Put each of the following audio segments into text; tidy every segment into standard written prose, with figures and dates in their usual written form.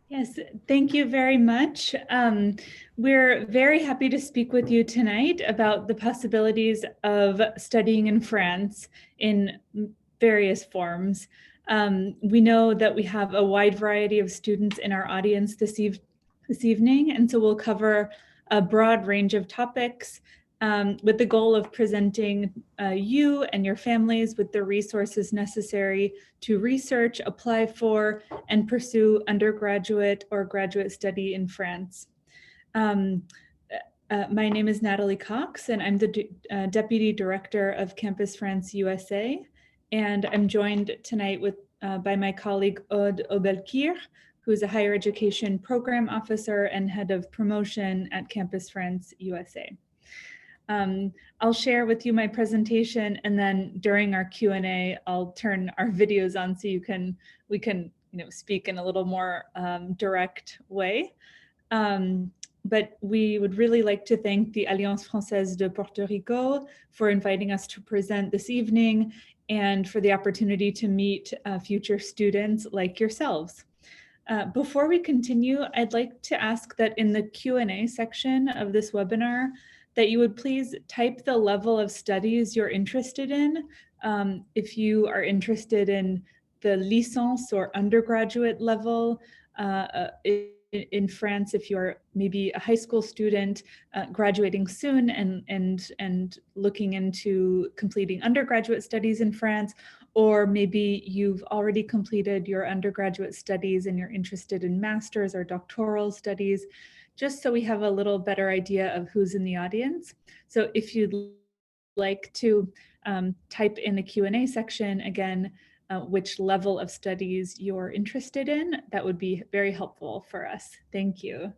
Yes, thank you very much. We're very happy to speak with you tonight about the possibilities of studying in France in various forms. We know that we have a wide variety of students in our audience this evening, and so we'll cover a broad range of topics with the goal of presenting you and your families with the resources necessary to research, apply for, and pursue undergraduate or graduate study in France. My name is Natalie Cox, and I'm the Deputy Director of Campus France USA. And I'm joined tonight by my colleague Aude Oubelkhir, who is a higher education program officer and head of promotion at Campus France USA. I'll share with you my presentation, and then during our Q&A, I'll turn our videos on so we can speak in a little more direct way. But we would really like to thank the Alliance Française de Puerto Rico for inviting us to present this evening and for the opportunity to meet future students like yourselves. Before we continue, I'd like to ask that in the Q&A section of this webinar, that you would please type the level of studies you're interested in. If you are interested in the licence or undergraduate level in France, if you're maybe a high school student graduating soon and looking into completing undergraduate studies in France, or maybe you've already completed your undergraduate studies and you're interested in master's or doctoral studies, just so we have a little better idea of who's in the audience. So if you'd like to type in the Q&A section again, which level of studies you're interested in, that would be very helpful for us. Thank you.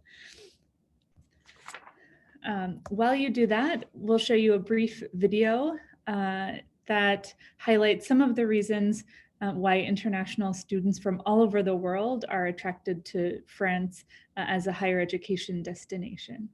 While you do that, we'll show you a brief video that highlights some of the reasons why international students from all over the world are attracted to France as a higher education destination.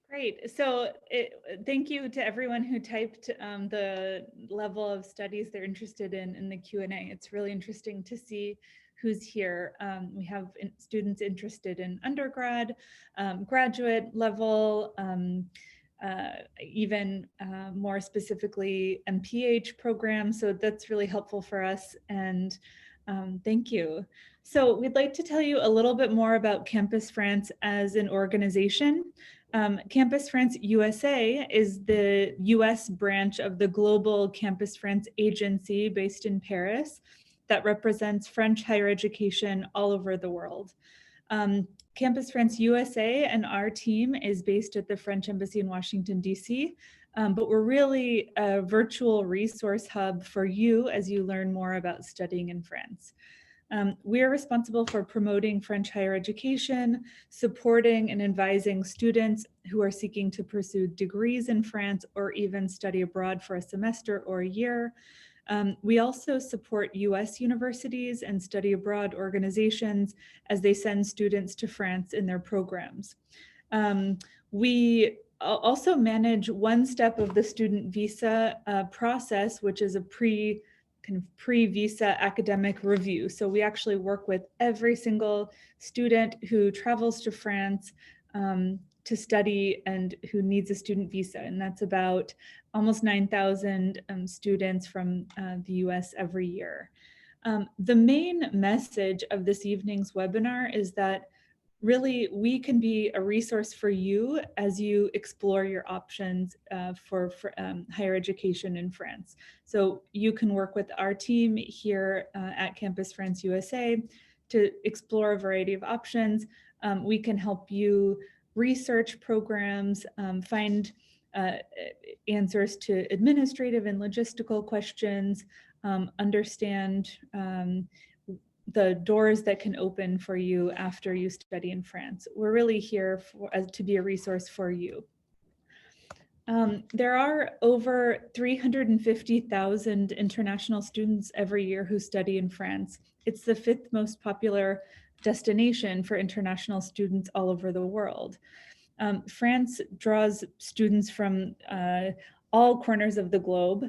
Great. So thank you to everyone who typed the level of studies they're interested in the Q&A. It's really interesting to see who's here. We have students interested in undergrad, graduate level, even more specifically MPH programs. So that's really helpful for us, and thank you. So we'd like to tell you a little bit more about Campus France as an organization. Campus France USA is the US branch of the global Campus France agency based in Paris that represents French higher education all over the world. Campus France USA and our team is based at the French Embassy in Washington, DC, but we're really a virtual resource hub for you as you learn more about studying in France. We are responsible for promoting French higher education, supporting and advising students who are seeking to pursue degrees in France or even study abroad for a semester or a year. We also support US universities and study abroad organizations as they send students to France in their programs. We also manage one step of the student visa process, which is a pre-visa academic review. So we actually work with every single student who travels to France to study and who needs a student visa. And that's about almost 9,000 students from the US every year. The main message of this evening's webinar is that really we can be a resource for you as you explore your options for higher education in France. So you can work with our team here at Campus France USA to explore a variety of options. We can help you research programs, find answers to administrative and logistical questions, understand the doors that can open for you after you study in France. We're really here to be a resource for you. There are over 350,000 international students every year who study in France. It's the 5th most popular destination for international students all over the world. France draws students from all corners of the globe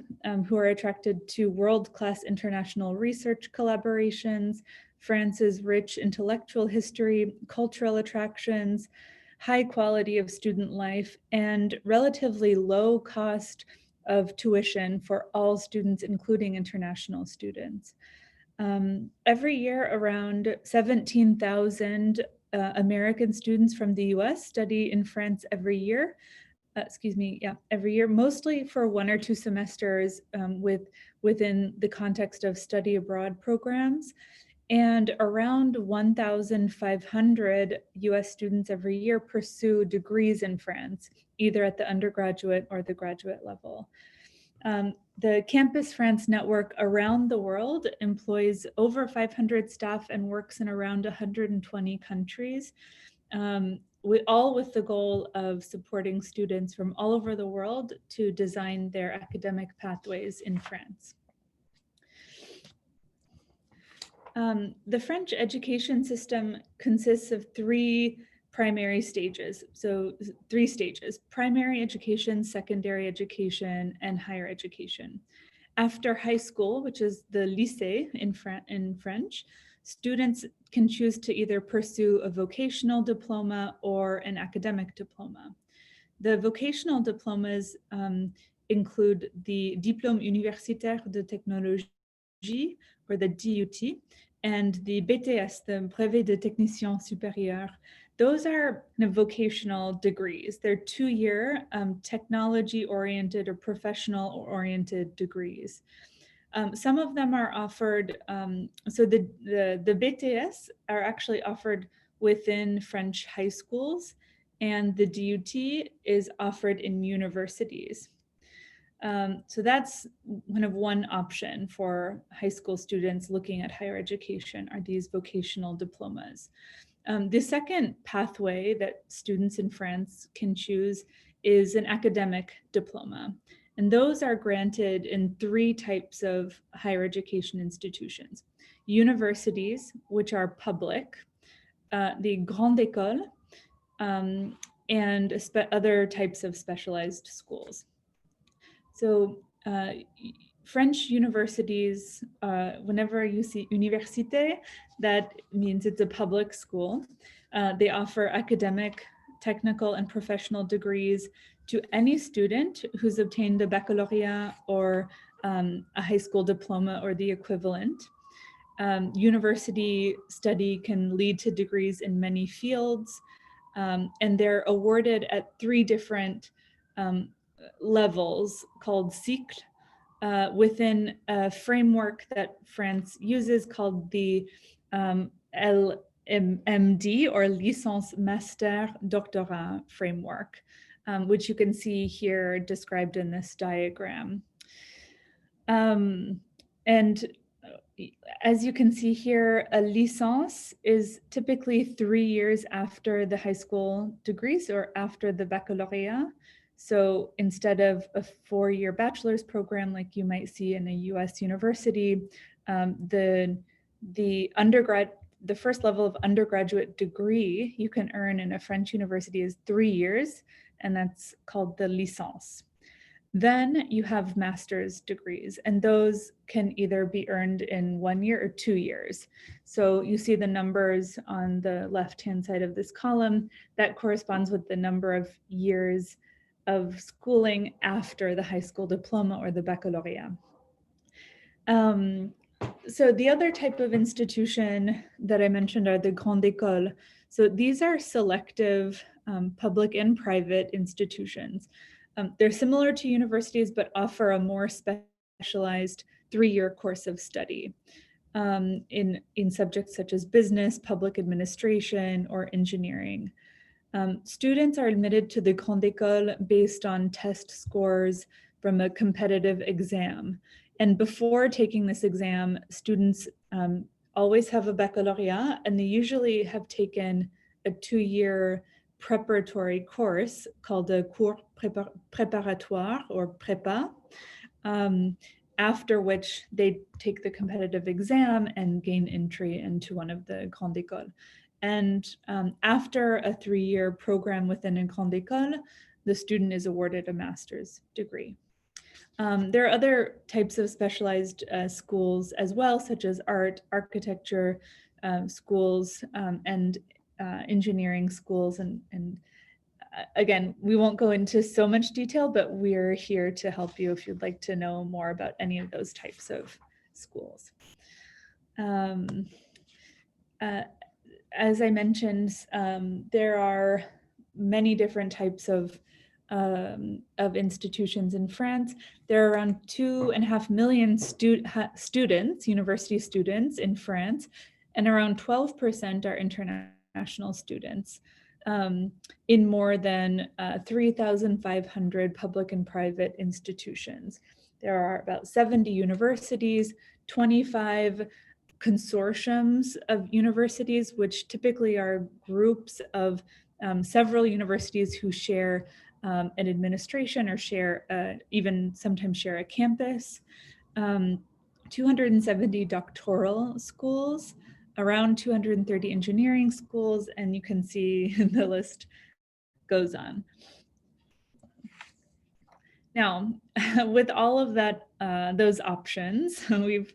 who are attracted to world-class international research collaborations, France's rich intellectual history, cultural attractions, high quality of student life, and relatively low cost of tuition for all students, including international students. Every year, around 17,000 American students from the US study in France every year. Every year, mostly for 1 or 2 semesters within the context of study abroad programs. And around 1,500 US students every year pursue degrees in France, either at the undergraduate or the graduate level. The Campus France network around the world employs over 500 staff and works in around 120 countries. All with the goal of supporting students from all over the world to design their academic pathways in France. The French education system consists of 3 primary stages. So 3 stages: primary education, secondary education, and higher education. After high school, which is the lycée in French, students can choose to either pursue a vocational diploma or an academic diploma. The vocational diplomas include the Diplôme universitaire de technologie, or the DUT, and the BTS, the Brevet de technicien supérieur. Those are kind of vocational degrees. They're 2-year technology-oriented or professional-oriented degrees. Some of them are offered, so the BTS are actually offered within French high schools, and the DUT is offered in universities. So that's kind of one option for high school students looking at higher education, are these vocational diplomas. The second pathway that students in France can choose is an academic diploma. And those are granted in 3 types of higher education institutions: universities, which are public, the grande école, and other types of specialized schools. So French universities, whenever you see université, that means it's a public school. They offer academic, technical, and professional degrees to any student who's obtained a baccalaureate or a high school diploma or the equivalent. University study can lead to degrees in many fields, and they're awarded at 3 different levels called cycles within a framework that France uses called the LMD, or Licence Master Doctorat framework, which you can see here described in this diagram. And as you can see here, a licence is typically 3 years after the high school degrees or after the baccalaureate. So instead of a 4-year bachelor's program like you might see in a US university, the first level of undergraduate degree you can earn in a French university is 3 years, and that's called the licence. Then you have master's degrees, and those can either be earned in 1 year or 2 years. So you see the numbers on the left-hand side of this column. That corresponds with the number of years of schooling after the high school diploma or the baccalaureate. So the other type of institution that I mentioned are the grandes écoles. So these are selective public and private institutions. They're similar to universities, but offer a more specialized 3-year course of study in subjects such as business, public administration, or engineering. Students are admitted to the Grande École based on test scores from a competitive exam. And before taking this exam, students always have a baccalaureate, and they usually have taken a 2-year preparatory course called a cours préparatoire or prépa, after which they take the competitive exam and gain entry into one of the Grandes Écoles. And after a 3-year program within a Grande École, the student is awarded a master's degree. There are other types of specialized schools as well, such as art, architecture schools, and engineering schools. And again, we won't go into so much detail, but we're here to help you if you'd like to know more about any of those types of schools. As I mentioned, there are many different types of institutions in France. There are around 2.5 million students, university students in France, and around 12% are international students in more than 3,500 public and private institutions. There are about 70 universities, 25 consortiums of universities, which typically are groups of several universities who share an administration or share even sometimes share a campus, 270 doctoral schools, around 230 engineering schools, and you can see the list goes on. Now, with all of that, those options, we've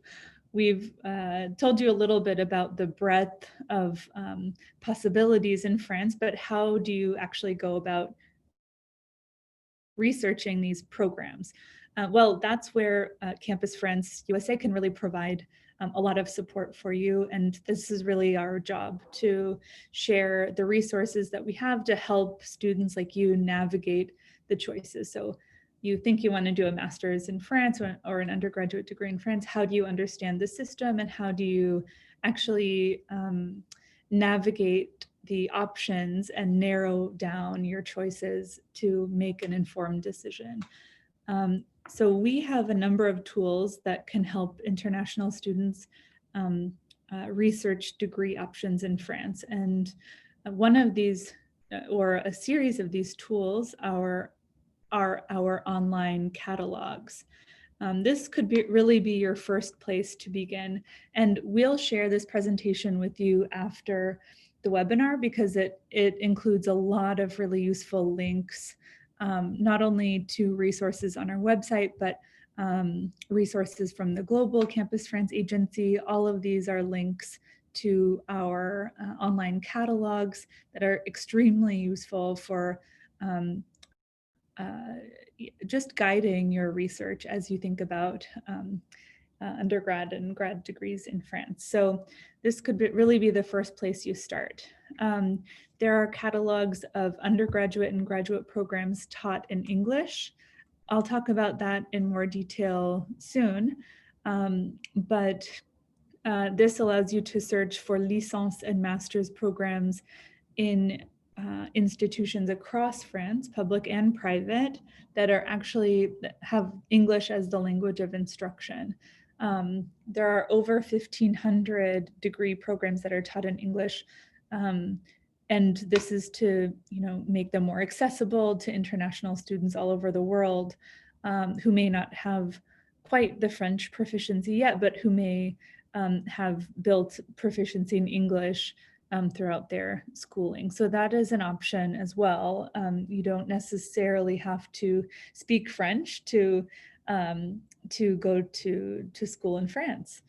told you a little bit about the breadth of possibilities in France, but how do you actually go about researching these programs? Well, that's where Campus France USA can really provide a lot of support for you. And this is really our job, to share the resources that we have to help students like you navigate the choices. So you think you want to do a master's in France or an undergraduate degree in France, how do you understand the system, and how do you actually navigate the options and narrow down your choices to make an informed decision? So we have a number of tools that can help international students research degree options in France. And one of these, or a series of these tools, are our online catalogs. This could really be your first place to begin. And we'll share this presentation with you after the webinar, because it includes a lot of really useful links, not only to resources on our website, but resources from the Global Campus France Agency. All of these are links to our online catalogs that are extremely useful for just guiding your research as you think about undergrad and grad degrees in France. So this could really be the first place you start. There are catalogs of undergraduate and graduate programs taught in English. I'll talk about that in more detail soon, but this allows you to search for licence and master's programs in institutions across France, public and private, that are actually have English as the language of instruction. There are over 1,500 degree programs that are taught in English. And this is to, make them more accessible to international students all over the world who may not have quite the French proficiency yet, but who may have built proficiency in English throughout their schooling. So that is an option as well. You don't necessarily have to speak French to go to school in France.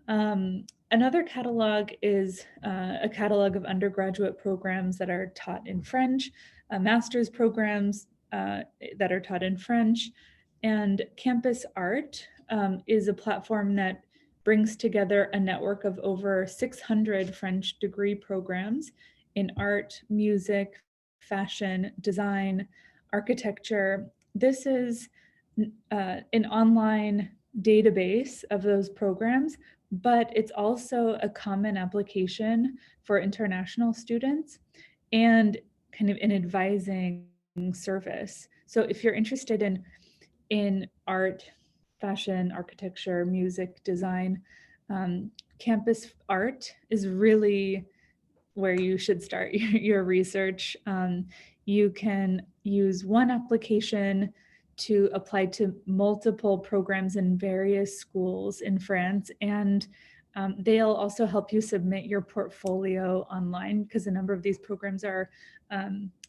Another catalog is a catalog of undergraduate programs that are taught in French, master's programs that are taught in French, and Campus Art is a platform that brings together a network of over 600 French degree programs in art, music, fashion, design, architecture. This is an online database of those programs, but it's also a common application for international students and kind of an advising service. So if you're interested in art, fashion, architecture, music, design, Campus Art is really where you should start your research. You can use one application to apply to multiple programs in various schools in France, and they'll also help you submit your portfolio online because a number of these programs are,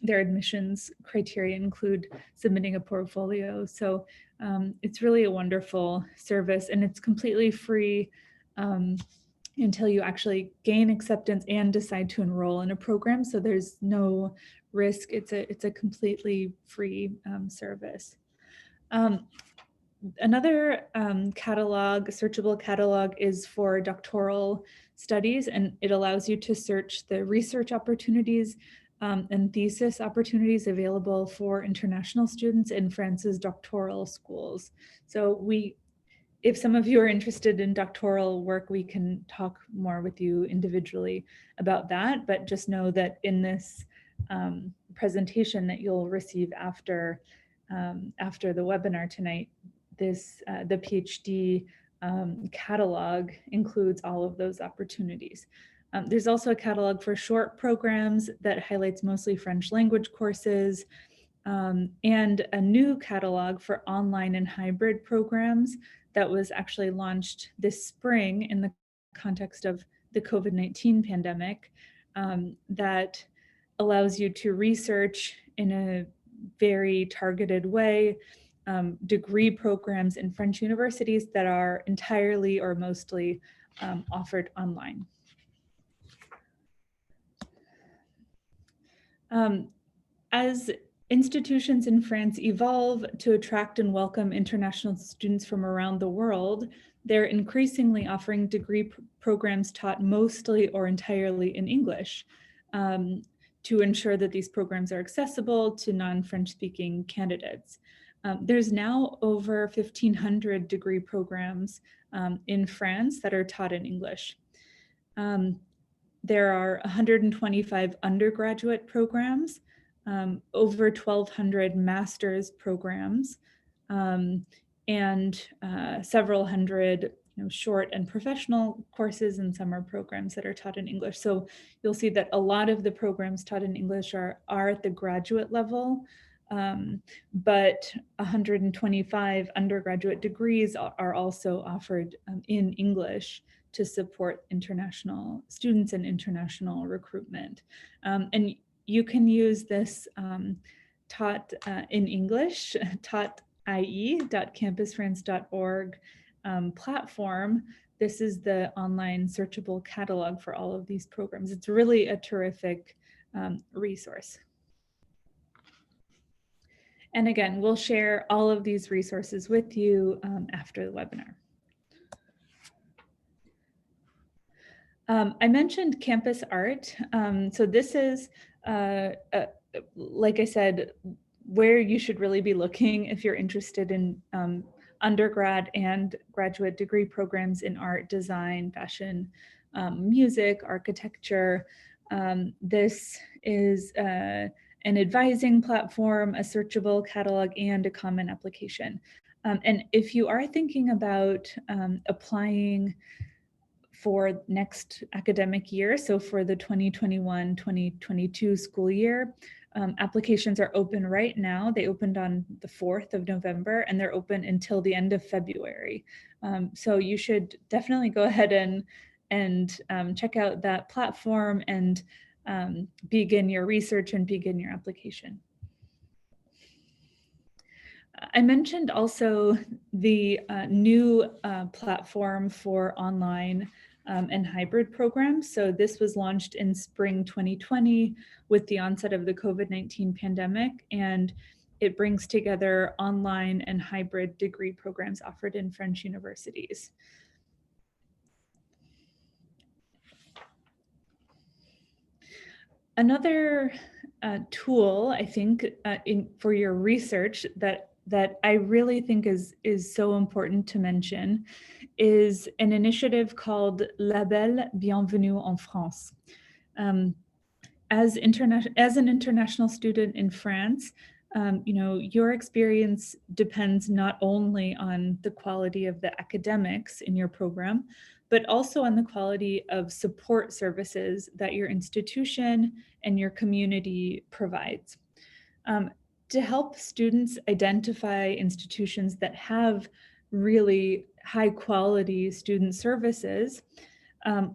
their admissions criteria include submitting a portfolio. So it's really a wonderful service, and it's completely free until you actually gain acceptance and decide to enroll in a program. So there's no risk. It's a completely free service. Another catalog, searchable catalog, is for doctoral studies, and it allows you to search the research opportunities and thesis opportunities available for international students in France's doctoral schools. So if some of you are interested in doctoral work, we can talk more with you individually about that, but just know that in this presentation that you'll receive after the webinar tonight, the PhD catalog includes all of those opportunities. There's also a catalog for short programs that highlights mostly French language courses, and a new catalog for online and hybrid programs that was actually launched this spring in the context of the COVID-19 pandemic, that allows you to research in a very targeted way degree programs in French universities that are entirely or mostly offered online. As institutions in France evolve to attract and welcome international students from around the world, they're increasingly offering degree programs taught mostly or entirely in English to ensure that these programs are accessible to non-French speaking candidates. There's now over 1,500 degree programs in France that are taught in English. There are 125 undergraduate programs, over 1,200 master's programs, and several hundred short and professional courses and summer programs that are taught in English. So you'll see that a lot of the programs taught in English are at the graduate level, but 125 undergraduate degrees are also offered in English to support international students and international recruitment. And you can use this taught in English, taught.ie.campusfrance.org platform. This is the online searchable catalog for all of these programs. It's really a terrific resource. And again, we'll share all of these resources with you after the webinar. I mentioned Campus Art. So this is, like I said, where you should really be looking if you're interested in undergrad and graduate degree programs in art, design, fashion, music, architecture. This is an advising platform, a searchable catalog, and a common application. And if you are thinking about applying for next academic year, so for the 2021-2022 school year, applications are open right now. They opened on the 4th of November and they're open until the end of February. So you should definitely go ahead and check out that platform and begin your research and begin your application. I mentioned also the new platform for online and hybrid programs. So this was launched in spring 2020 with the onset of the COVID-19 pandemic, and it brings together online and hybrid degree programs offered in French universities. Another tool, I think, for your research that I really think is so important to mention is an initiative called Label Bienvenue en France. As an international student in France, your experience depends not only on the quality of the academics in your program, but also on the quality of support services that your institution and your community provides. To help students identify institutions that have really high quality student services,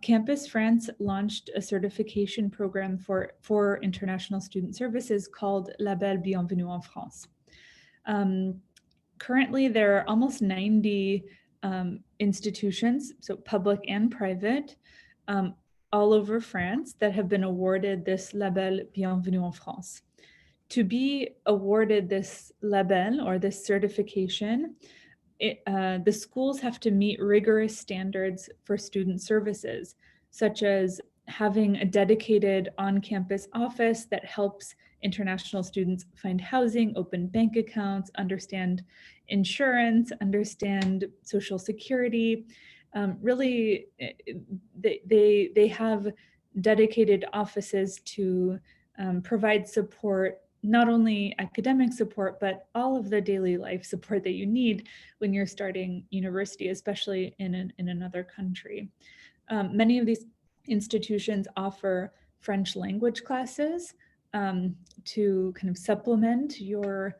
Campus France launched a certification program for international student services called Label Bienvenue en France. Currently, there are almost 90 institutions, so public and private, all over France that have been awarded this Label Bienvenue en France. To be awarded this label or this certification, the schools have to meet rigorous standards for student services, such as having a dedicated on-campus office that helps international students find housing, open bank accounts, understand insurance, understand social security. Really, they have dedicated offices to provide support, not only academic support, but all of the daily life support that you need when you're starting university, especially in another country. Many of these institutions offer French language classes to kind of supplement your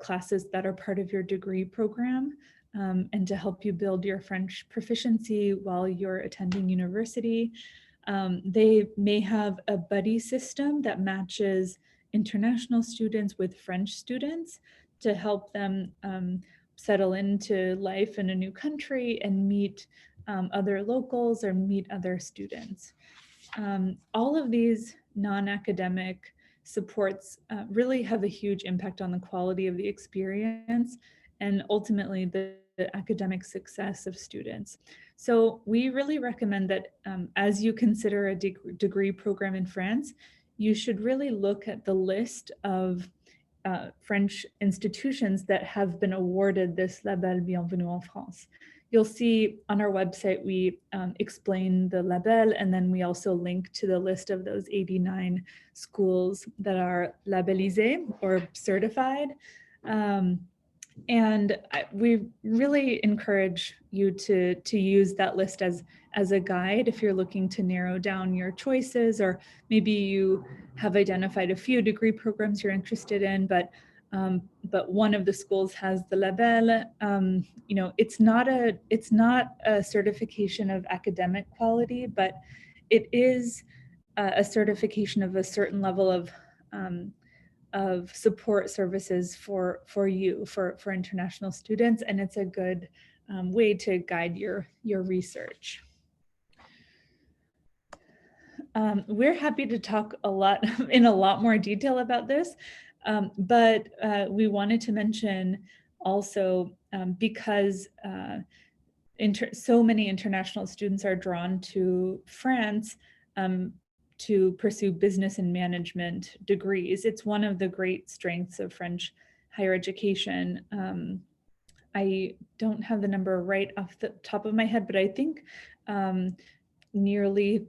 classes that are part of your degree program, and to help you build your French proficiency while you're attending university. They may have a buddy system that matches international students with French students to help them settle into life in a new country and meet other locals or meet other students. All of these non-academic supports really have a huge impact on the quality of the experience and ultimately the academic success of students. So we really recommend that as you consider a degree program in France, you should really look at the list of French institutions that have been awarded this Label Bienvenue en France. You'll see on our website, we explain the label, and then we also link to the list of those 89 schools that are labelisés or certified. And we really encourage you to use that list as a guide if you're looking to narrow down your choices, or maybe you have identified a few degree programs you're interested in, but one of the schools has the label. It's not a certification of academic quality, but it is a certification of a certain level of support services for international students, and it's a good way to guide your research. We're happy to talk in a lot more detail about this, but we wanted to mention also because so many international students are drawn to France to pursue business and management degrees. It's one of the great strengths of French higher education. I don't have the number right off the top of my head, but I think nearly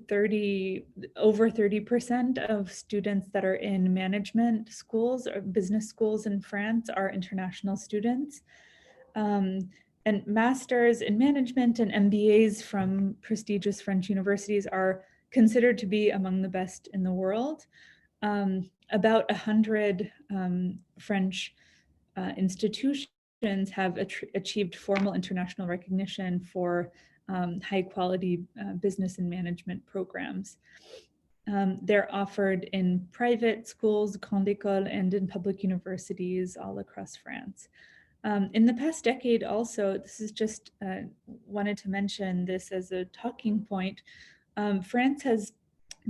over 30% of students that are in management schools or business schools in France are international students. And masters in management and MBAs from prestigious French universities are considered to be among the best in the world. About 100 French institutions have achieved formal international recognition for high quality business and management programs. They're offered in private schools, grande école, and in public universities all across France. In the past decade also, this is just wanted to mention this as a talking point, France has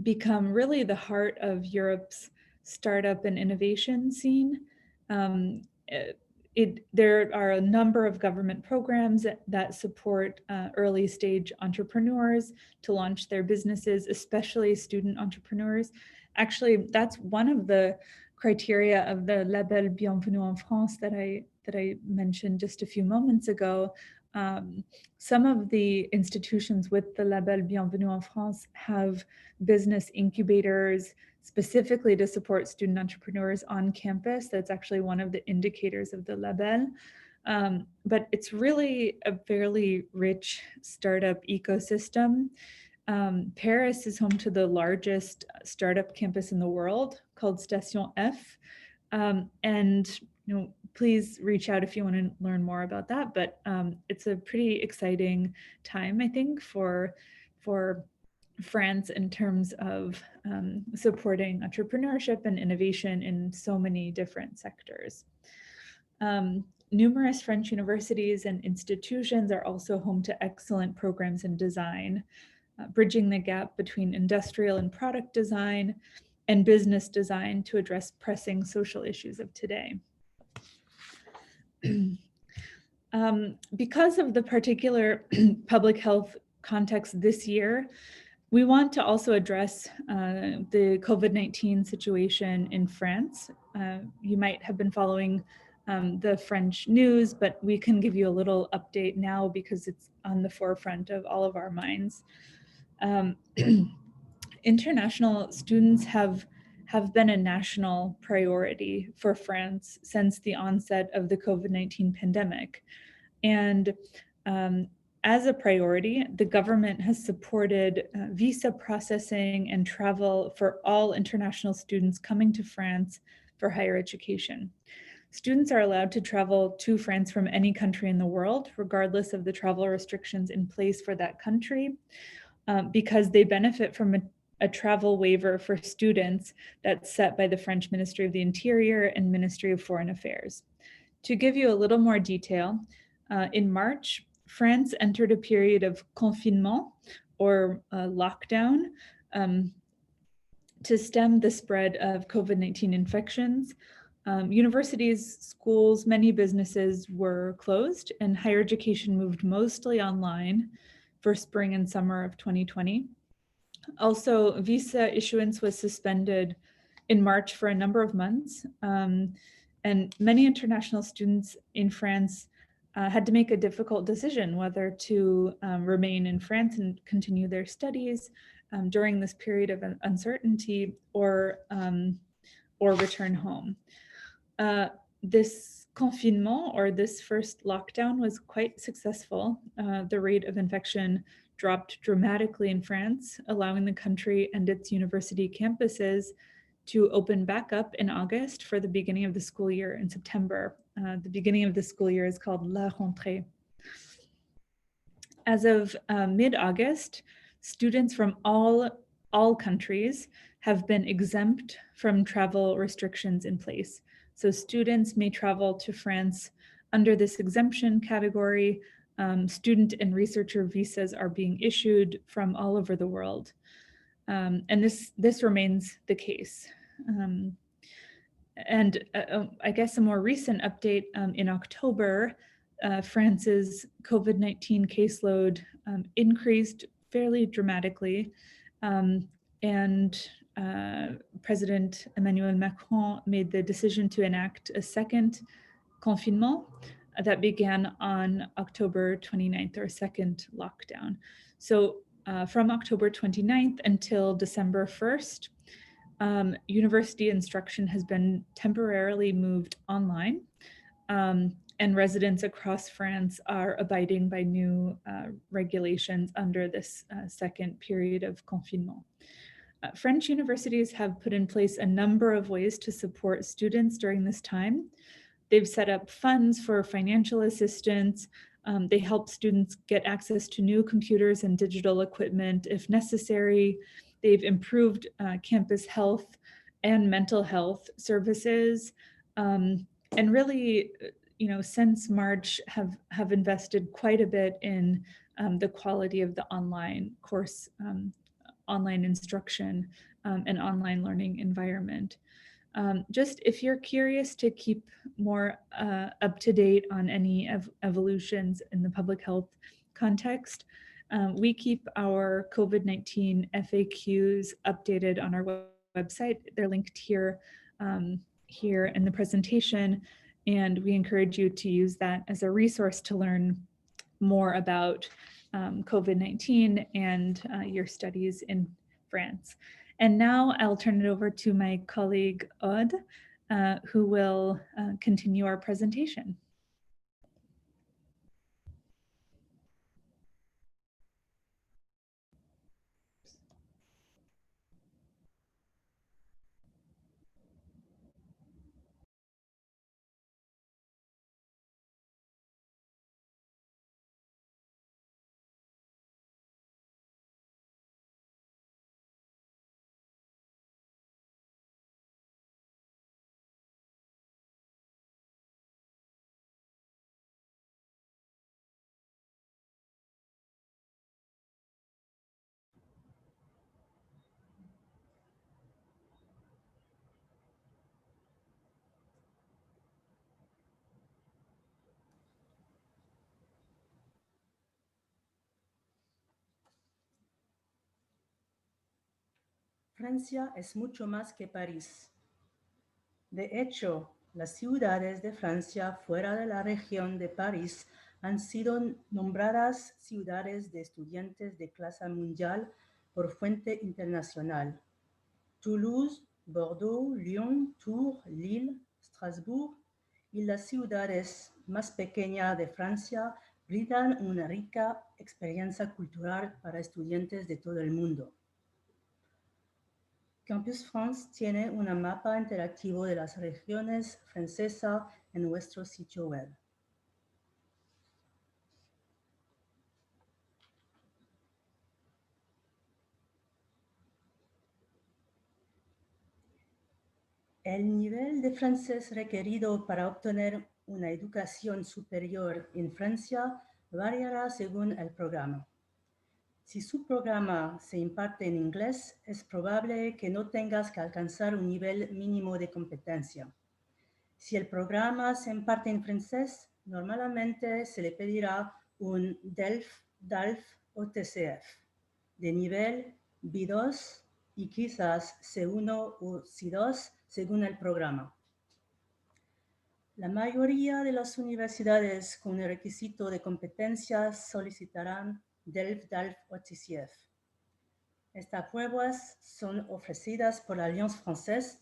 become really the heart of Europe's startup and innovation scene. There are a number of government programs that support early stage entrepreneurs to launch their businesses, especially student entrepreneurs. Actually, that's one of the criteria of the label Bienvenue en France that I mentioned just a few moments ago. Some of the institutions with the label Bienvenue en France have business incubators specifically to support student entrepreneurs on campus. That's actually one of the indicators of the label. But it's really a fairly rich startup ecosystem. Paris is home to the largest startup campus in the world called Station F. And please reach out if you want to learn more about that. But it's a pretty exciting time, I think, for France in terms of supporting entrepreneurship and innovation in so many different sectors. Numerous French universities and institutions are also home to excellent programs in design, bridging the gap between industrial and product design and business design to address pressing social issues of today. Because of the particular public health context this year, we want to also address the COVID-19 situation in France. You might have been following the French news, but we can give you a little update now because it's on the forefront of all of our minds. International students have been a national priority for France since the onset of the COVID-19 pandemic. And as a priority, the government has supported visa processing and travel for all international students coming to France for higher education. Students are allowed to travel to France from any country in the world, regardless of the travel restrictions in place for that country, because they benefit from a travel waiver for students that's set by the French Ministry of the Interior and Ministry of Foreign Affairs. To give you a little more detail, in March, France entered a period of confinement or lockdown to stem the spread of COVID-19 infections. Universities, schools, many businesses were closed, and higher education moved mostly online for spring and summer of 2020. Also, visa issuance was suspended in March for a number of months, and many international students in France had to make a difficult decision whether to remain in France and continue their studies during this period of uncertainty or return home. This confinement, or this first lockdown, was quite successful. The rate of infection dropped dramatically in France, allowing the country and its university campuses to open back up in August for the beginning of the school year in September. The beginning of the school year is called La Rentrée. As of mid-August, students from all countries have been exempt from travel restrictions in place. So students may travel to France under this exemption category. Student and researcher visas are being issued from all over the world. And this remains the case. I guess a more recent update in October, France's COVID-19 caseload increased fairly dramatically. President Emmanuel Macron made the decision to enact a second confinement that began on October 29th, or second lockdown. So from October 29th until December 1st, university instruction has been temporarily moved online. and residents across France are abiding by new regulations under this second period of confinement. French universities have put in place a number of ways to support students during this time. They've set up funds for financial assistance. They help students get access to new computers and digital equipment if necessary. They've improved campus health and mental health services. And really, since March have invested quite a bit in the quality of the online course, online instruction, and online learning environment. Just if you're curious to keep more up to date on any evolutions in the public health context, we keep our COVID-19 FAQs updated on our website. They're linked here in the presentation, and we encourage you to use that as a resource to learn more about COVID-19 and your studies in France. And now I'll turn it over to my colleague Aude, who will continue our presentation. Francia es mucho más que París. De hecho, las ciudades de Francia fuera de la región de París han sido nombradas ciudades de estudiantes de clase mundial por fuente internacional. Toulouse, Bordeaux, Lyon, Tours, Lille, Strasbourg y las ciudades más pequeñas de Francia brindan una rica experiencia cultural para estudiantes de todo el mundo. Campus France tiene un mapa interactivo de las regiones francesas en nuestro sitio web. El nivel de francés requerido para obtener una educación superior en Francia variará según el programa. Si su programa se imparte en inglés, es probable que no tengas que alcanzar un nivel mínimo de competencia. Si el programa se imparte en francés, normalmente se le pedirá un DELF, DALF o TCF de nivel B2 y quizás C1 o C2 según el programa. La mayoría de las universidades con el requisito de competencias solicitarán DELF, DALF o TCF. Estas pruebas son ofrecidas por la Alliance Française,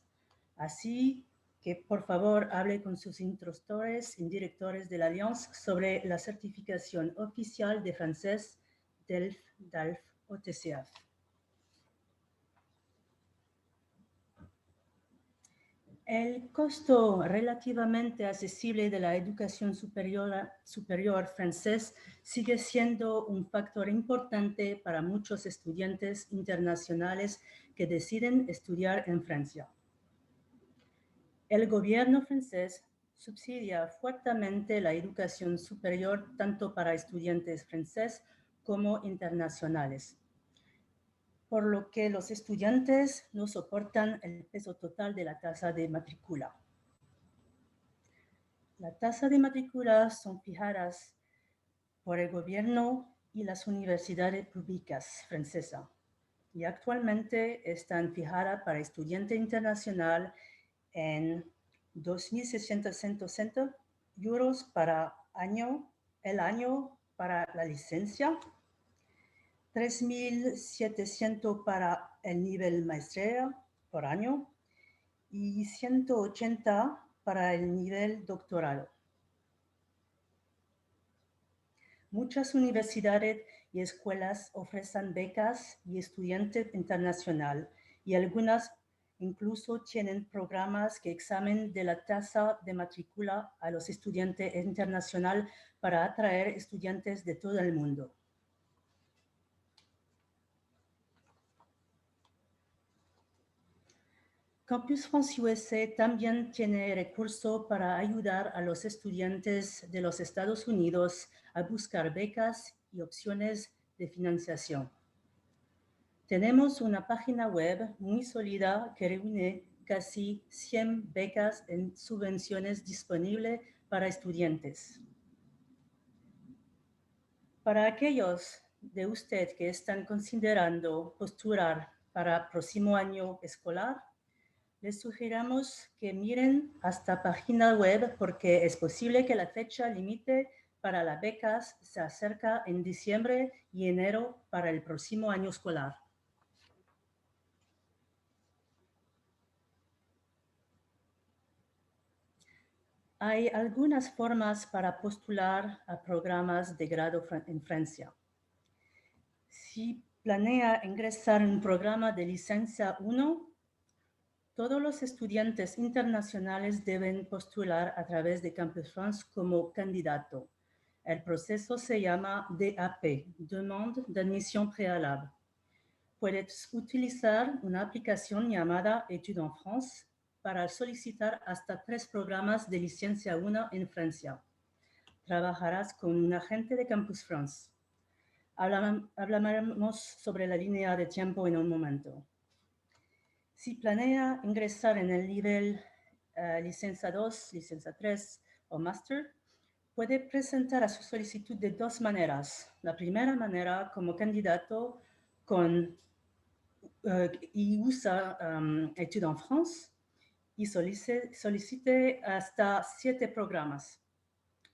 así que por favor hable con sus instructores y directores de la Alliance sobre la certificación oficial de francés DELF, DALF o TCF. El costo relativamente accesible de la educación superior francés sigue siendo un factor importante para muchos estudiantes internacionales que deciden estudiar en Francia. El gobierno francés subsidia fuertemente la educación superior tanto para estudiantes franceses como internacionales, por lo que los estudiantes no soportan el peso total de la tasa de matrícula. Las tasas de matrícula son fijadas por el gobierno y las universidades públicas francesas y actualmente están fijadas para estudiante internacional en 2.660 euros para el año para la licencia, 3.700 para el nivel maestría por año y 180 para el nivel doctorado. Muchas universidades y escuelas ofrecen becas y estudiantes internacional y algunas incluso tienen programas que examen de la tasa de matrícula a los estudiantes internacionales para atraer estudiantes de todo el mundo. Campus France USA también tiene recursos para ayudar a los estudiantes de los Estados Unidos a buscar becas y opciones de financiación. Tenemos una página web muy sólida que reúne casi 100 becas en subvenciones disponibles para estudiantes. Para aquellos de ustedes que están considerando postular para el próximo año escolar, les sugerimos que miren esta página web porque es posible que la fecha límite para las becas se acerca en diciembre y enero para el próximo año escolar. Hay algunas formas para postular a programas de grado en Francia. Si planea ingresar en un programa de licencia 1, todos los estudiantes internacionales deben postular a través de Campus France como candidato. El proceso se llama DAP, Demande d'Admission Préalable. Puedes utilizar una aplicación llamada Études en France para solicitar hasta 3 programas de licencia 1 en Francia. Trabajarás con un agente de Campus France. Hablaremos sobre la línea de tiempo en un momento. Si planea ingresar en el nivel licencia 2, licencia 3 o máster, puede presentar a su solicitud de 2 maneras. La primera manera como candidato y usa Études en France y solicite hasta 7 programas.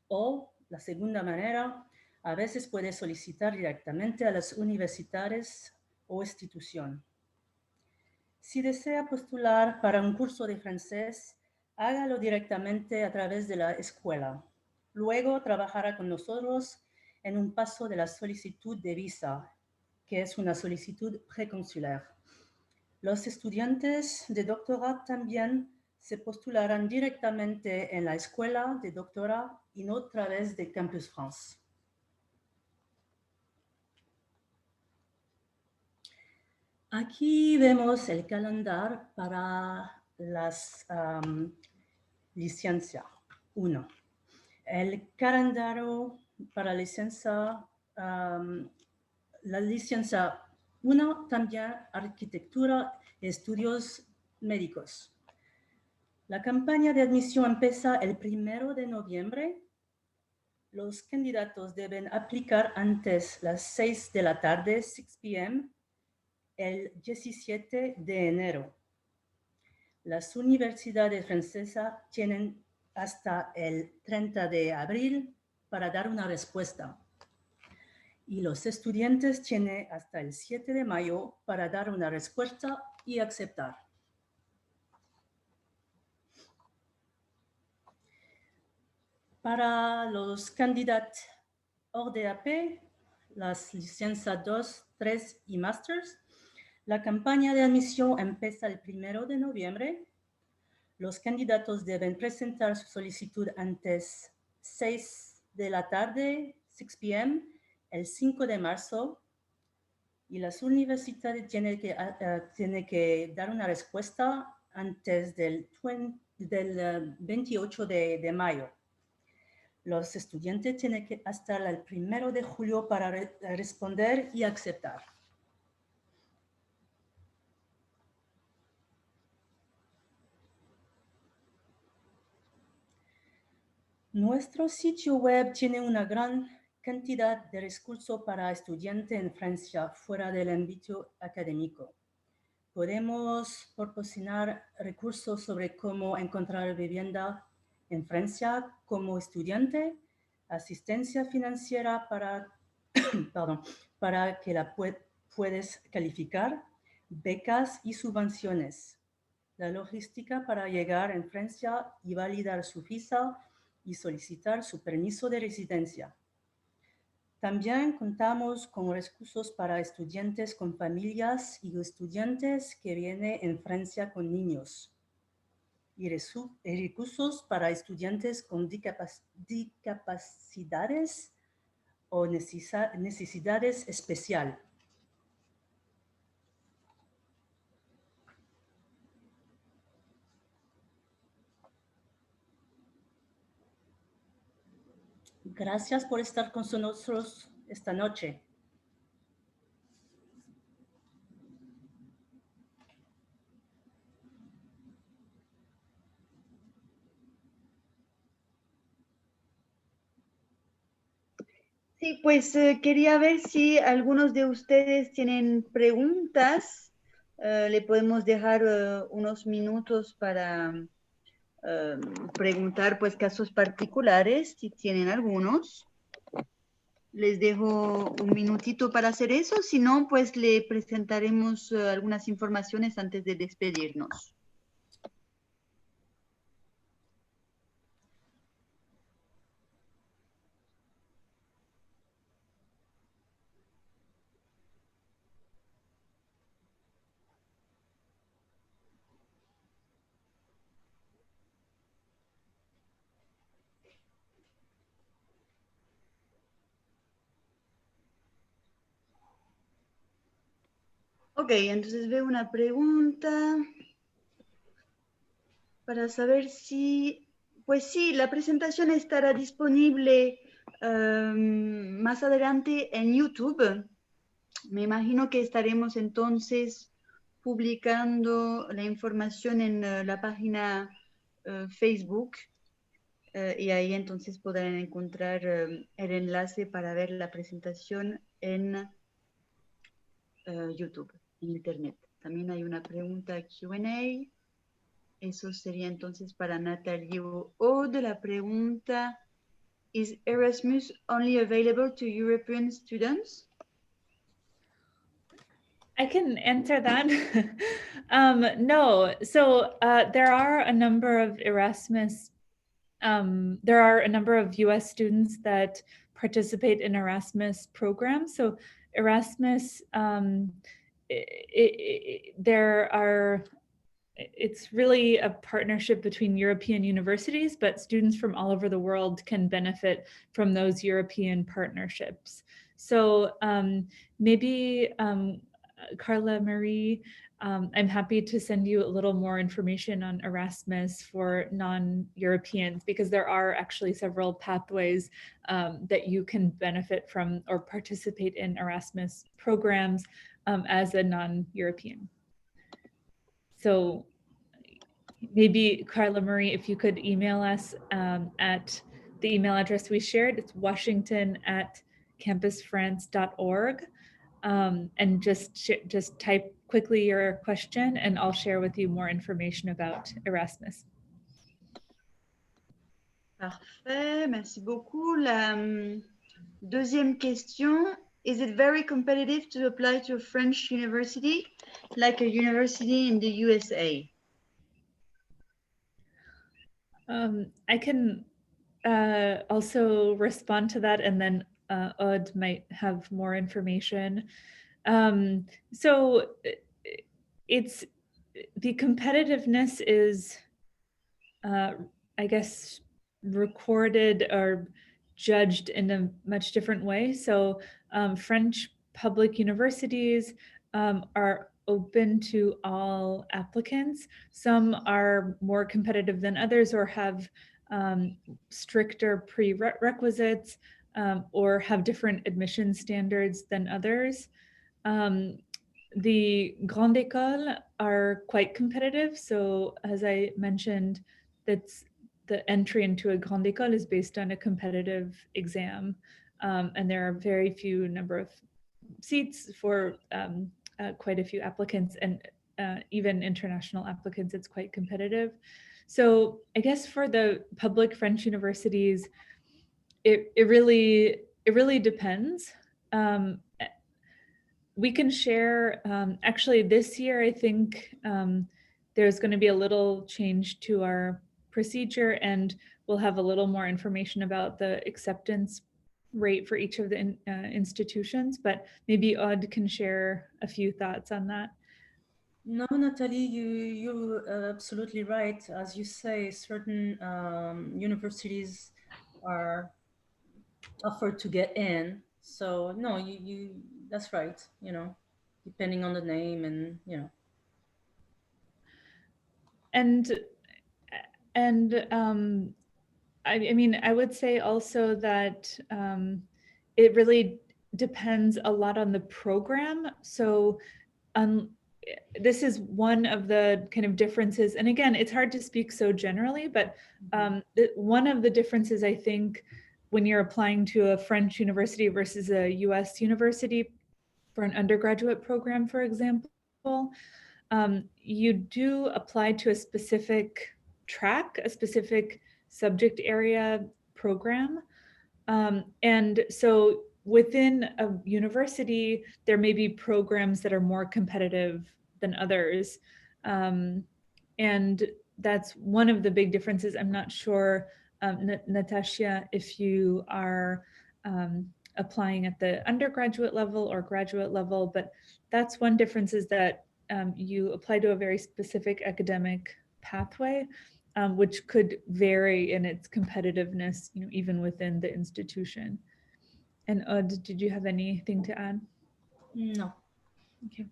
O la segunda manera, a veces puede solicitar directamente a las universidades o institución. Si desea postular para un curso de francés, hágalo directamente a través de la escuela. Luego trabajará con nosotros en un paso de la solicitud de visa, que es una solicitud preconsular. Los estudiantes de doctorado también se postularán directamente en la escuela de doctorado y no a través de Campus France. Aquí vemos el calendario para las licencias 1. El calendario para la licencia 1 también arquitectura y estudios médicos. La campaña de admisión empieza el 1 de noviembre. Los candidatos deben aplicar antes las 6 de la tarde, 6 p.m., el 17 de enero. Las universidades francesas tienen hasta el 30 de abril para dar una respuesta. Y los estudiantes tienen hasta el 7 de mayo para dar una respuesta y aceptar. Para los candidatos hors de AP, las licencias 2, 3 y masters, la campaña de admisión empieza el 1 de noviembre. Los candidatos deben presentar su solicitud antes 6 de la tarde, 6 p.m., el 5 de marzo, y las universidades tienen que dar una respuesta antes del 28 de mayo. Los estudiantes tienen que hasta el 1 de julio para responder y aceptar. Nuestro sitio web tiene una gran cantidad de recursos para estudiantes en Francia fuera del ámbito académico. Podemos proporcionar recursos sobre cómo encontrar vivienda en Francia como estudiante, asistencia financiera para que la puedes calificar, becas y subvenciones, la logística para llegar en Francia y validar su visa y solicitar su permiso de residencia. También contamos con recursos para estudiantes con familias y estudiantes que vienen en Francia con niños. Y recursos para estudiantes con discapacidades o necesidades especiales. Gracias por estar con nosotros esta noche. Sí, pues quería ver si algunos de ustedes tienen preguntas. Le podemos dejar unos minutos para preguntar pues casos particulares, si tienen algunos. Les dejo un minutito para hacer eso, si no, pues le presentaremos algunas informaciones antes de despedirnos. Ok, entonces veo una pregunta para saber si, pues sí, la presentación estará disponible más adelante en YouTube. Me imagino que estaremos entonces publicando la información en la página Facebook y ahí entonces podrán encontrar el enlace para ver la presentación en YouTube, en Internet. También hay una pregunta Q&A. Eso sería entonces para Natalie o Aude. La pregunta, ¿is Erasmus only available to European students? I can answer that. No, so there are a number of Erasmus, there are a number of US students that participate in Erasmus programs. So Erasmus, it's really a partnership between European universities, but students from all over the world can benefit from those European partnerships. So maybe Carla Marie, I'm happy to send you a little more information on Erasmus for non-Europeans, because there are actually several pathways that you can benefit from or participate in Erasmus programs as a non-European. So maybe Carla Marie, if you could email us at the email address we shared, it's washington@campusfrance.org. And just type quickly your question and I'll share with you more information about Erasmus. Parfait, merci beaucoup. La deuxième question, is it very competitive to apply to a French university, like a university in the USA? I can also respond to that, and then Aude might have more information. So it's, the competitiveness is, I guess, recorded or judged in a much different way. So French public universities are open to all applicants. Some are more competitive than others, or have stricter prerequisites, or have different admission standards than others. The Grande École are quite competitive. So as I mentioned, that's the entry into a Grande École is based on a competitive exam. And there are very few number of seats for quite a few applicants, and even international applicants, it's quite competitive. So I guess for the public French universities, it really depends. We can share, actually this year, I think there's going to be a little change to our procedure, and we'll have a little more information about the acceptance rate for each of the institutions, but maybe Aude can share a few thoughts on that. No, Natalie, you're absolutely right. As you say, certain universities are tougher to get in. So no, you that's right. You know, depending on the name and you know. And I mean, I would say also that it really depends a lot on the program. So this is one of the kind of differences. And again, it's hard to speak so generally, but one of the differences, I think, when you're applying to a French university versus a US university for an undergraduate program, for example, you do apply to a specific track, a specific subject area program. And so within a university, there may be programs that are more competitive than others. And that's one of the big differences. I'm not sure, Natasha, if you are applying at the undergraduate level or graduate level, but that's one difference, is that you apply to a very specific academic pathway, which could vary in its competitiveness, you know, even within the institution. And Aude, did you have anything to add? No. Okay.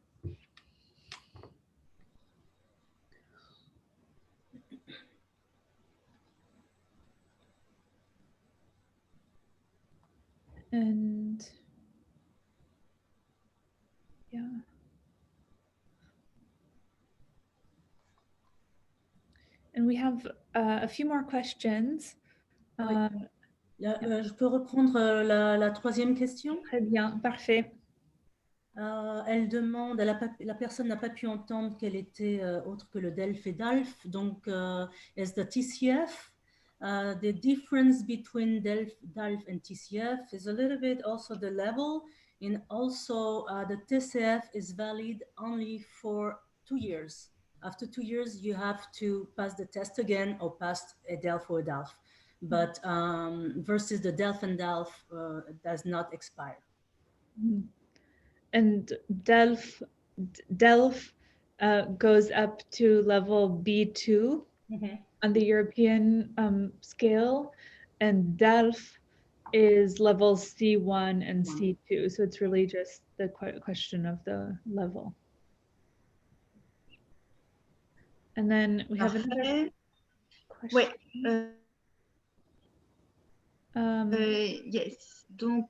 And yeah. And we have a few more questions. Je peux reprendre la troisième question? Très bien, parfait. Elle demande, la personne n'a pas pu entendre qu'elle était autre que le DELF et DALF, donc is the TCF. The difference between DALF and TCF is a little bit also the level, and also the TCF is valid only for 2 years. After 2 years, you have to pass the test again or pass a DELF or a DALF. But versus the DELF and DALF does not expire. And DELF goes up to level B2 on the European scale, and DELF is level C1 and C2. So it's really just the question of the level. And then we have another question. Yes. Donc,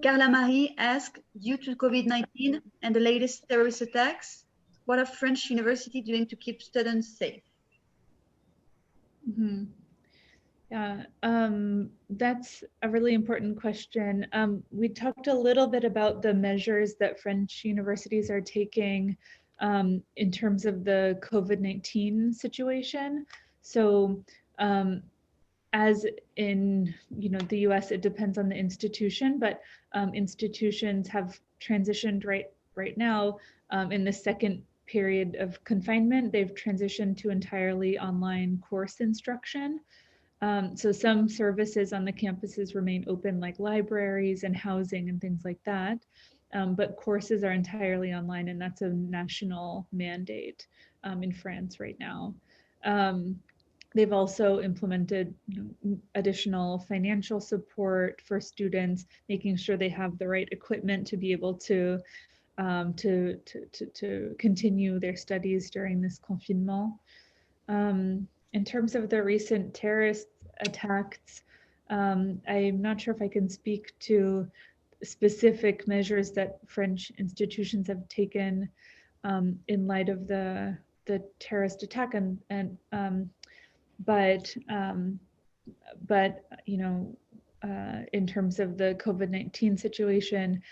Carla Marie asked, due to COVID-19 and the latest terrorist attacks, what are French universities doing to keep students safe? Mm-hmm. Yeah, that's a really important question. We talked a little bit about the measures that French universities are taking in terms of the COVID-19 situation. So as in, you know, the US, it depends on the institution, but institutions have transitioned right now in the second period of confinement. They've transitioned to entirely online course instruction. So some services on the campuses remain open, like libraries and housing and things like that. But courses are entirely online, and that's a national mandate in France right now. They've also implemented, you know, additional financial support for students, making sure they have the right equipment to be able to continue their studies during this confinement. In terms of the recent terrorist attacks, I'm not sure if I can speak to specific measures that French institutions have taken in light of the terrorist attack, but you know, in terms of the COVID-19 situation,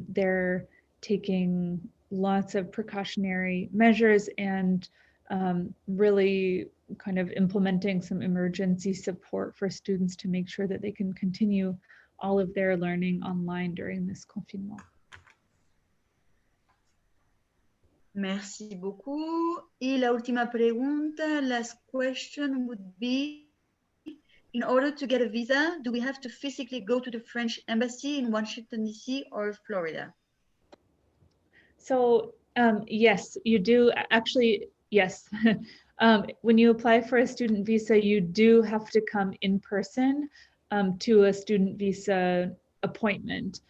they're taking lots of precautionary measures and really kind of implementing some emergency support for students to make sure that they can continue all of their learning online during this confinement. Merci beaucoup. Y la última pregunta, last question would be, in order to get a visa, do we have to physically go to the French embassy in Washington, D.C. or Florida? So yes, you do actually, yes. When you apply for a student visa, you do have to come in person to a student visa appointment.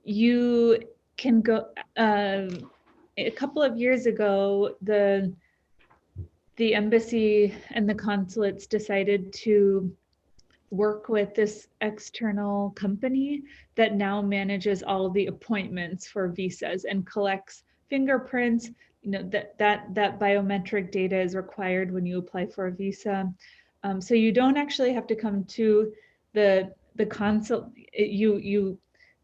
You can go, a couple of years ago, the embassy and the consulates decided to work with this external company that now manages all of the appointments for visas and collects fingerprints. You know, that biometric data is required when you apply for a visa. So you don't actually have to come to the consulate.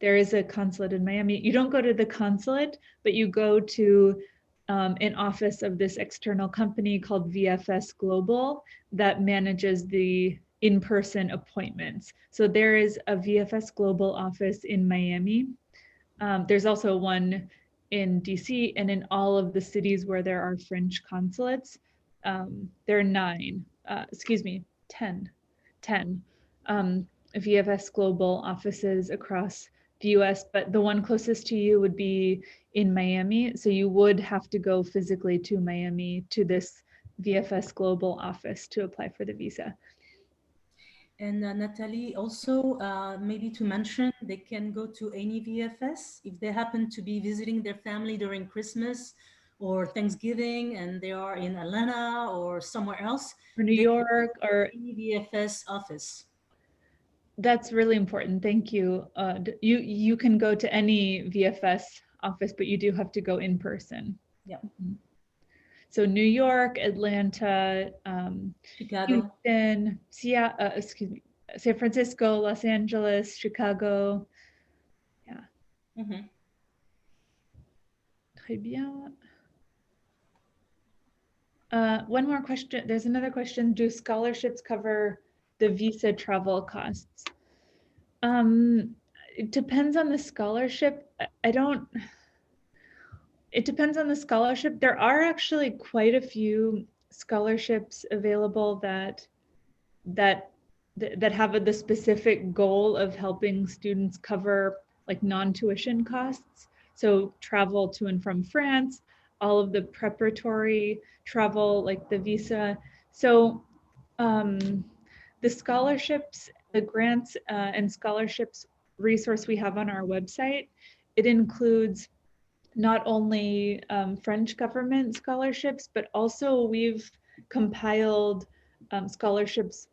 There is a consulate in Miami. You don't go to the consulate, but you go to an office of this external company called VFS Global that manages the in-person appointments. So there is a VFS Global office in Miami. There's also one in DC, and in all of the cities where there are French consulates. There are 10 VFS Global offices across the US, but the one closest to you would be in Miami. So you would have to go physically to Miami to this VFS Global office to apply for the visa. And Natalie, also maybe to mention, they can go to any VFS if they happen to be visiting their family during Christmas or Thanksgiving and they are in Atlanta or somewhere else. Or New York or any VFS office. That's really important. Thank you. You can go to any VFS office, but you do have to go in person. Yeah. So New York, Atlanta, Chicago, Houston, San Francisco, Los Angeles, Chicago. Yeah. Très bien. One more question. There's another question. Do scholarships cover the visa travel costs? It depends on the scholarship. It depends on the scholarship. There are actually quite a few scholarships available that have the specific goal of helping students cover like non-tuition costs. So travel to and from France, all of the preparatory travel, like the visa. So the scholarships, the grants and scholarships resource we have on our website, it includes not only French government scholarships, but also we've compiled scholarships,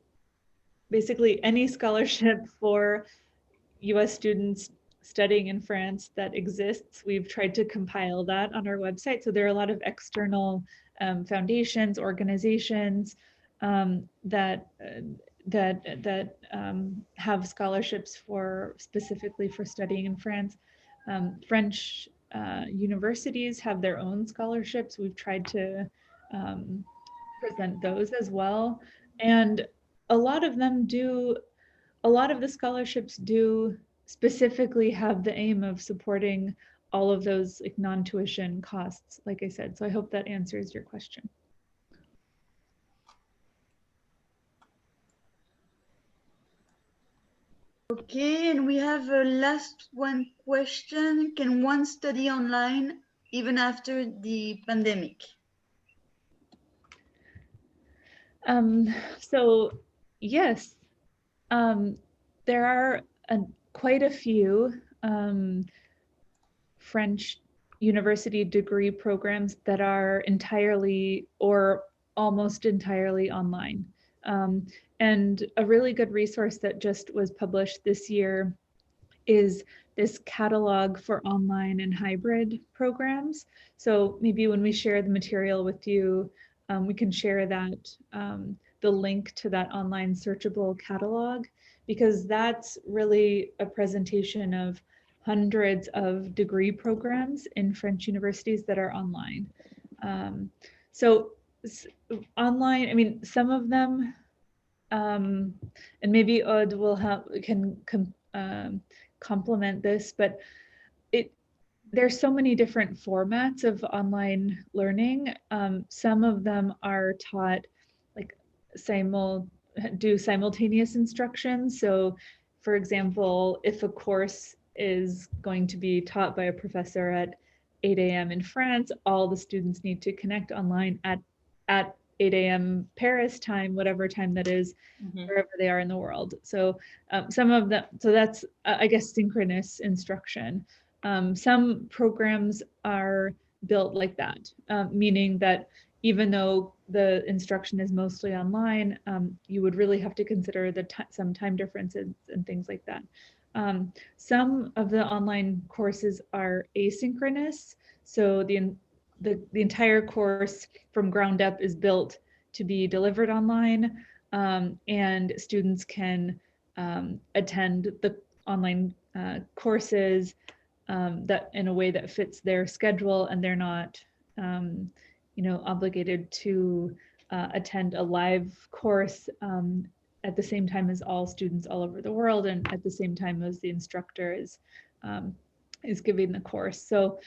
basically any scholarship for US students studying in France that exists. We've tried to compile that on our website. So there are a lot of external foundations, organizations that have scholarships specifically for studying in France. French universities have their own scholarships. We've tried to present those as well. And a lot of the scholarships do specifically have the aim of supporting all of those like non-tuition costs, like I said. So I hope that answers your question. Okay, and we have a last one question. Can one study online even after the pandemic? So yes, there are quite a few French university degree programs that are entirely or almost entirely online. And a really good resource that just was published this year is this catalog for online and hybrid programs. So maybe when we share the material with you, we can share that, the link to that online searchable catalog, because that's really a presentation of hundreds of degree programs in French universities that are online. So online, I mean, some of them, and maybe Aude can complement this, but there's so many different formats of online learning. Some of them are taught like do simultaneous instruction. So for example, if a course is going to be taught by a professor at 8 a.m. in France, all the students need to connect online at 8 a.m. Paris time, whatever time that is, wherever they are in the world. So some of them, so that's, I guess, synchronous instruction. Some programs are built like that, meaning that even though the instruction is mostly online, you would really have to consider some time differences and things like that. Some of the online courses are asynchronous. So the entire course from ground up is built to be delivered online, and students can attend the online courses that in a way that fits their schedule, and they're not obligated to attend a live course at the same time as all students all over the world, and at the same time as the instructor is giving the course. So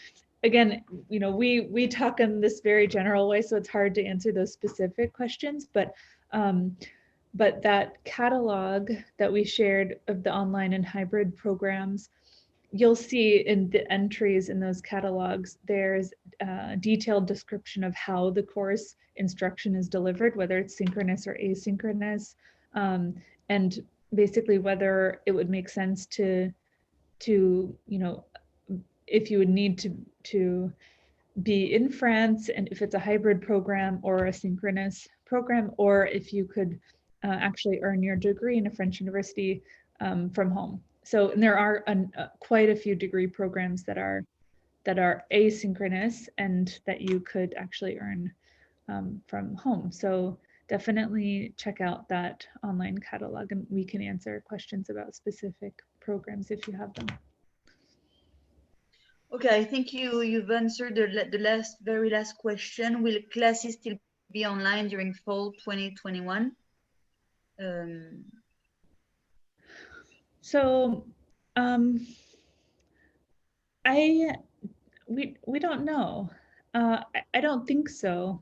again, we talk in this very general way, so it's hard to answer those specific questions, but that catalog that we shared of the online and hybrid programs, you'll see in the entries in those catalogs, there's a detailed description of how the course instruction is delivered, whether it's synchronous or asynchronous, and basically whether it would make sense to if you would need to be in France, and if it's a hybrid program or a synchronous program, or if you could actually earn your degree in a French university from home. So, and there are quite a few degree programs that are asynchronous and that you could actually earn from home. So definitely check out that online catalog, and we can answer questions about specific programs if you have them. Okay, I think you've answered the very last question. Will classes still be online during fall 2021? So we don't know. I don't think so.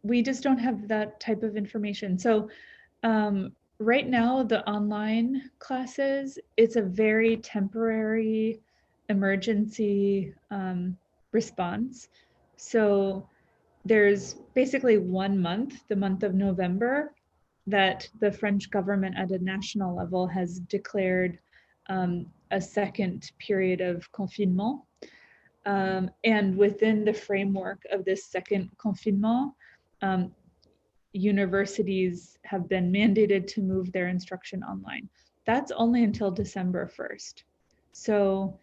We just don't have that type of information. So right now, the online classes, it's a very temporary emergency response. So there's basically 1 month, the month of November, that the French government at a national level has declared a second period of confinement. And within the framework of this second confinement, universities have been mandated to move their instruction online. That's only until December 1st. So,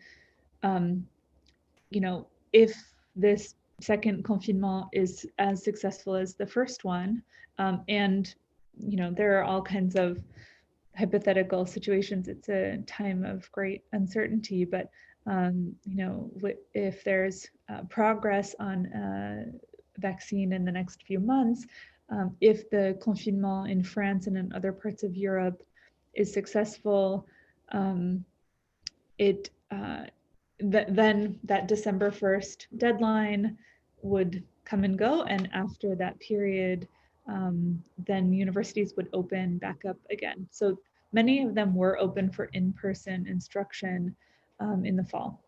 if this second confinement is as successful as the first one, and there are all kinds of hypothetical situations, it's a time of great uncertainty, but if there's progress on vaccine in the next few months, if the confinement in France and in other parts of Europe is successful, then that December 1st deadline would come and go, and after that period, then universities would open back up again. So many of them were open for in-person instruction in the fall.